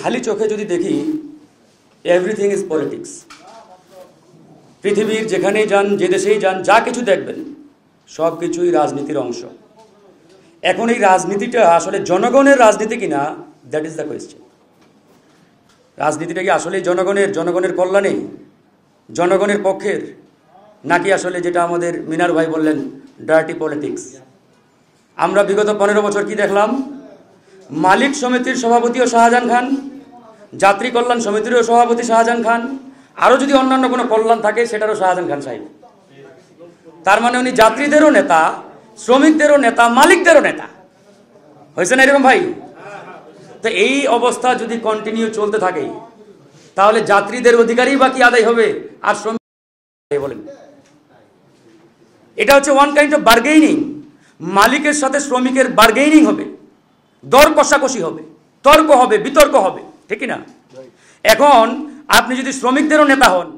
খালি চোখে যদি দেখি এভরিথিং ইজ পলিটিক্স। পৃথিবীর যেখানেই যান, যে দেশেই যান, যা কিছু দেখবেন সব কিছুই রাজনীতির অংশ। এখন এই রাজনীতিটা আসলে জনগণের রাজনীতি কিনা, দ্যাট ইজ দ্য কোয়েশ্চেন। রাজনীতিটা কি আসলে জনগণের কল্যাণে, জনগণের পক্ষের, নাকি আসলে যেটা আমাদের মিনার ভাই বললেন ডার্টি পলিটিক্স? আমরা বিগত 15 বছর কি দেখলাম? মালিক সমিতির সভাপতিও শাহজাহান খান, যাত্রী কল্যাণ সমিতিরও সভাপতি শাহজাহান খান, আরও যদি অন্যান্য কোনো কল্যাণ থাকে সেটারও শাহজাহান খান সাহেব। তার মানে উনি যাত্রীদেরও নেতা, শ্রমিকদেরও নেতা, মালিকদেরও নেতা। হয়েছে না এরকম ভাই? তো এই অবস্থা যদি কন্টিনিউ চলতে থাকে তাহলে যাত্রীদের অধিকারই বা কি আদায় হবে আর শ্রমিক বলেন? এটা হচ্ছে ওয়ান কাইন্ড অফ বার্গেইনিং। মালিকের সাথে শ্রমিকের বার্গেইনিং হবে, দর কষাকষি হবে, তর্ক হবে, বিতর্ক হবে, ঠিক না? এখন আপনি যদি শ্রমিকদেরও নেতা হন,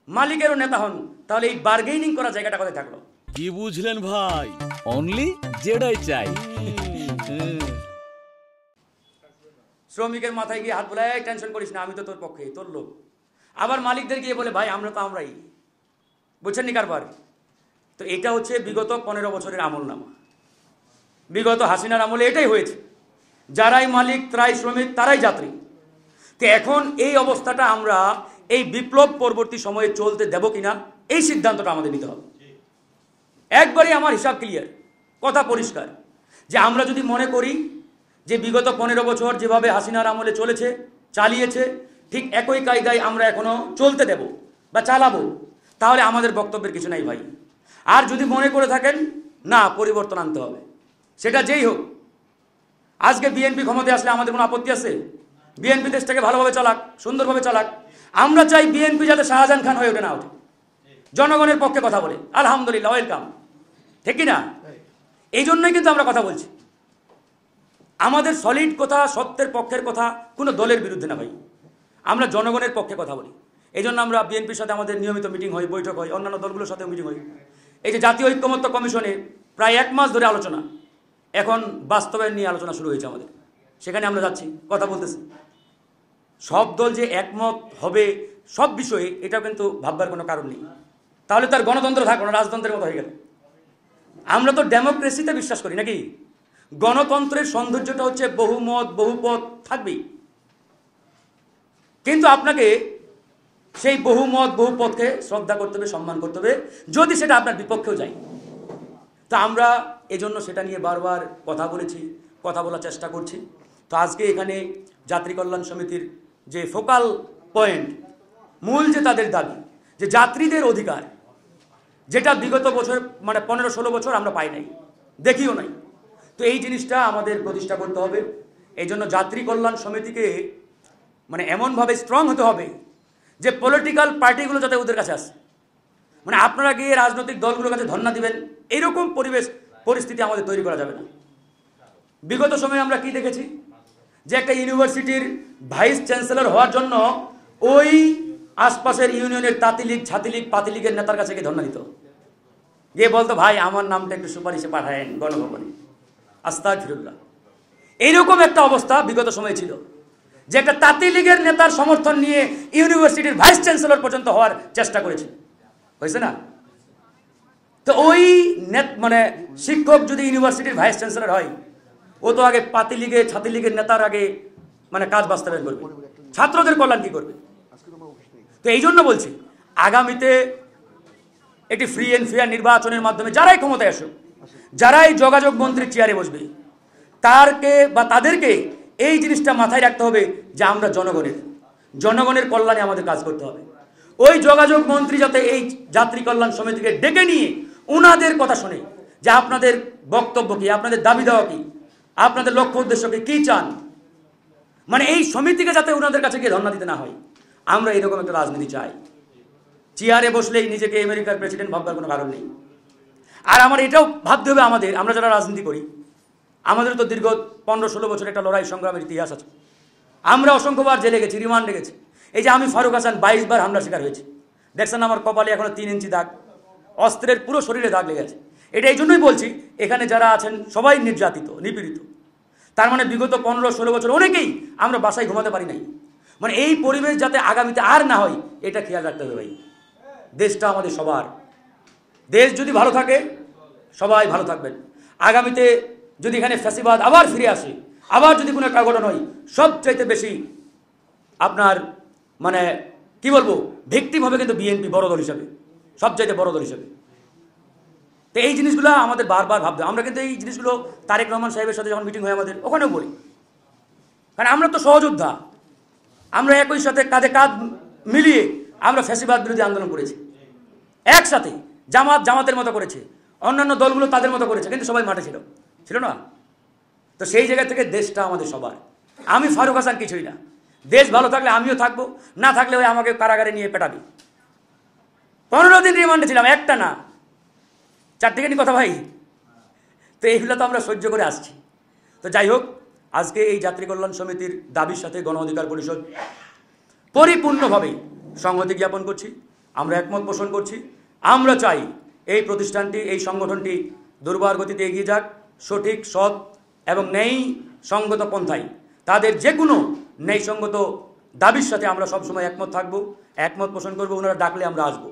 মালিকেরও নেতা হন, তাহলে এই বার্গেইনিং করা জায়গাটা কোথায় থাকলো? কি বুঝলেন ভাই? অনলি যেটাই চাই। শ্রমিকের মাথায় গিয়ে হাত বোলায়, টেনশন করিস না, আমি তো তোর পক্ষে, তোর লোক। আবার মালিকদের গিয়ে বলে ভাই আমরা তো আমরাই। বুঝছেন নি কারবার? তো এটা হচ্ছে বিগত 15 বছরের আমলনামা। বিগত হাসিনার আমলে এটাই হয়েছে। যারাই মালিক, তারাই শ্রমিক, তারাই যাত্রী। তো এখন এই অবস্থাটা আমরা এই বিপ্লব পরবর্তী সময়ে চলতে দেব কিনা, এই সিদ্ধান্তটা আমাদের নিতে হবে। একবারই আমার হিসাব ক্লিয়ার, কথা পরিষ্কার, যে আমরা যদি মনে করি যে বিগত 15 বছর যেভাবে হাসিনার আমলে চলেছে, চালিয়েছে, ঠিক একই কায়দায় আমরা এখনো চলতে দেব বা চালাবো, তাহলে আমাদের বক্তব্যের কিছু নাই ভাই। আর যদি মনে করে থাকেন না পরিবর্তন আনতে হবে, সেটা যেই হোক। আজকে বিএনপি ক্ষমতায় আসলে আমাদের কোনো আপত্তি আছে? বিএনপি দেশটাকে ভালোভাবে চালাক, সুন্দরভাবে চালাক। আমরা চাই বিএনপি যাতে শাহজাহান খান হয়ে ওঠে না ওঠে, জনগণের পক্ষে কথা বলে। আলহামদুলিল্লাহ, ওয়েলকাম, ঠিক কি না? এই জন্যই কিন্তু আমরা কথা বলছি। আমাদের সলিড কথা, সত্যের পক্ষের কথা, কোনো দলের বিরুদ্ধে না ভাই। আমরা জনগণের পক্ষে কথা বলি। এই জন্য আমরা বিএনপির সাথে আমাদের নিয়মিত মিটিং হয়, বৈঠক হয়, অন্যান্য দলগুলোর সাথেও মিটিং হয়। এই যে জাতীয় ঐক্যমত্য কমিশনে প্রায় 1 মাস ধরে আলোচনা, এখন বাস্তবায়ন নিয়ে আলোচনা শুরু হয়েছে আমাদের। সেখানে আমরা যাচ্ছি, কথা বলতেছি। সব দল যে একমত হবে সব বিষয়ে, এটা কিন্তু ভাববার কোনো কারণ নেই। তাহলে তার গণতন্ত্র থাকবে না, রাজতন্ত্রের মতো হয়ে গেল। আমরা তো ডেমোক্রেসিতে বিশ্বাস করি নাকি? গণতন্ত্রের সৌন্দর্যটা হচ্ছে বহুমত, বহুপথ থাকবেই, কিন্তু আপনাকে সেই বহুমত, বহুপথকে শ্রদ্ধা করতে হবে, সম্মান করতে হবে, যদি সেটা আপনার বিপক্ষেও যায়। তা আমরা এজন্য সেটা নিয়ে বারবার কথা বলেছি, কথা বলার চেষ্টা করছি। তো আজকে এখানে যাত্রী কল্যাণ সমিতির যে ফোকাল পয়েন্ট, মূল যে তাদের দাবি, যে যাত্রীদের অধিকার, যেটা বিগত বছর মানে 15-16 বছর আমরা পাই নাই, দেখিও নাই। তো এই জিনিসটা আমাদের প্রতিষ্ঠা করতে হবে। এই জন্য যাত্রী কল্যাণ সমিতিকে মানে এমনভাবে স্ট্রং হতে হবে যে পলিটিক্যাল পার্টিগুলো যাতে ওদের কাছে আসে, মানে আপনারা গিয়ে রাজনৈতিক দলগুলোর কাছে ধর্ণা দিবেন, এইরকম পরিস্থিতি আমাদের তৈরি করা যাবে না। বিগত সময়ে আমরা কি দেখেছি, যে একটা ইউনিভার্সিটির ভাইস চ্যান্সেলর হওয়ার জন্য ওই আশপাশের ইউনিয়নের তাঁতিলীগ, ছাতিলীগ, পাতিলীগের নেতার কাছে গিয়ে ধর্ণা দিত, গিয়ে বলতো ভাই আমার নামটা একটু সুপারিশে পাঠায়েন গণভবনে। আস্তাগফিরুল্লাহ। এইরকম একটা অবস্থা বিগত সময়ে ছিল, যে একটা তাঁতিলীগের নেতার সমর্থন নিয়ে ইউনিভার্সিটির ভাইস চ্যান্সেলর পর্যন্ত হওয়ার চেষ্টা করেছে। হয়েছে না? তো ওই মানে শিক্ষক যদি ইউনিভার্সিটির ভাইস চ্যান্সেলর হয়, ও তো আগে পাতিলীগে, ছাতিলীগের নেতার আগে মানে কাজ বাস্তবায়ন করবে, ছাত্রদের কল্যাণ কি করবে? তো এই জন্য বলছি, আগামীতে একটি ফ্রি অ্যান্ড ফেয়ার নির্বাচনের মাধ্যমে যারাই ক্ষমতায় আসুক, যারাই যোগাযোগ মন্ত্রীর চেয়ারে বসবে, তাদেরকে এই জিনিসটা মাথায় রাখতে হবে যে আমরা জনগণের কল্যাণে আমাদের কাজ করতে হবে। ওই যোগাযোগ মন্ত্রী যাতে এই যাত্রী কল্যাণ সমিতিকে ডেকে নিয়ে উনাদের কথা শুনে, যে আপনাদের বক্তব্য কি, আপনাদের দাবি দেওয়া কি, আপনাদের লক্ষ্য উদ্দেশ্যকে কি চান, মানে এই সমিতিকে যাতে উনাদের কাছে গিয়ে ধর্ণা দিতে না হয়। আমরা এরকম একটা রাজনীতি চাই। চেয়ারে বসলেই নিজেকে আমেরিকার প্রেসিডেন্ট ভাববার কোনো কারণ নেই। আর আমার এটাও ভাবতে হবে, আমরা যারা রাজনীতি করি, আমাদের তো দীর্ঘ 15-16 বছর একটা লড়াই সংগ্রামের ইতিহাস আছে। আমরা অসংখ্যবার জেলে গেছি, রিমান্ডে গেছি। এই যে আমি ফারুক হাসান 22 বার হামলার শিকার হয়েছি। দেখছেন আমার কপালে এখনো 3 ইঞ্চি দাগ, অস্ত্রের পুরো শরীরে দাগ লেগেছে। এটা এই জন্যই বলছি, এখানে যারা আছেন সবাই নির্যাতিত, নিপীড়িত। তার মানে বিগত 15-16 বছর অনেকেই আমরা বাসায় ঘুমাতে পারি নাই। মানে এই পরিবেশ যাতে আগামীতে আর না হয় এটা খেয়াল রাখতে হবে ভাই। দেশটা আমাদের সবার, দেশ যদি ভালো থাকে সবাই ভালো থাকবেন। আগামীতে যদি এখানে ফ্যাসিবাদ আবার ফিরে আসে, আবার যদি কোনো একটা ঘটনা হয়, সবচাইতে বেশি আপনার মানে কি বলবো ভিকটিম হবে কিন্তু বিএনপি বড় দল হিসাবে, সবচাইতে বড় দল হিসাবে। তো এই জিনিসগুলো আমাদের বারবার ভাবতে, আমরা কিন্তু এই জিনিসগুলো তারেক রহমান সাহেবের সাথে যখন মিটিং হয় আমাদের ওখানেও বলি, কারণ আমরা তো সহযোদ্ধা। আমরা একই সাথে কাঁধে কাঁধ মিলিয়ে আমরা ফ্যাসিবাদ বিরোধী আন্দোলন করেছি একসাথে। জামাতের মতো করেছে, অন্যান্য দলগুলো তাদের মতো করেছে, কিন্তু সবাই মাঠে ছিল না। তো সেই জায়গা থেকে দেশটা আমাদের সবার। আমি ফারুক হাসান কিছুই না, দেশ ভালো থাকলে আমিও থাকবো, না থাকলে ওই আমাকে কারাগারে নিয়ে পেটাবি। 15 দিন রিমান্ডে ছিলাম, একটা না 4 টিকানি কথা ভাই। তো এইগুলো তো আমরা সহ্য করে আসছি। তো যাই হোক, আজকে এই যাত্রী কল্যাণ সমিতির দাবির সাথে গণ অধিকার পরিষদ পরিপূর্ণভাবে সংহতি জ্ঞাপন করছি, আমরা একমত পোষণ করছি। আমরা চাই এই প্রতিষ্ঠানটি, এই সংগঠনটি দুর্বার গতিতে এগিয়ে যাক, সঠিক, সৎ এবং ন্যায় সঙ্গত পন্থায়। তাদের যে কোনো ন্যায়সঙ্গত দাবির সাথে আমরা সবসময় একমত থাকবো, একমত পোষণ করবো। ওনারা ডাকলে আমরা আসবো।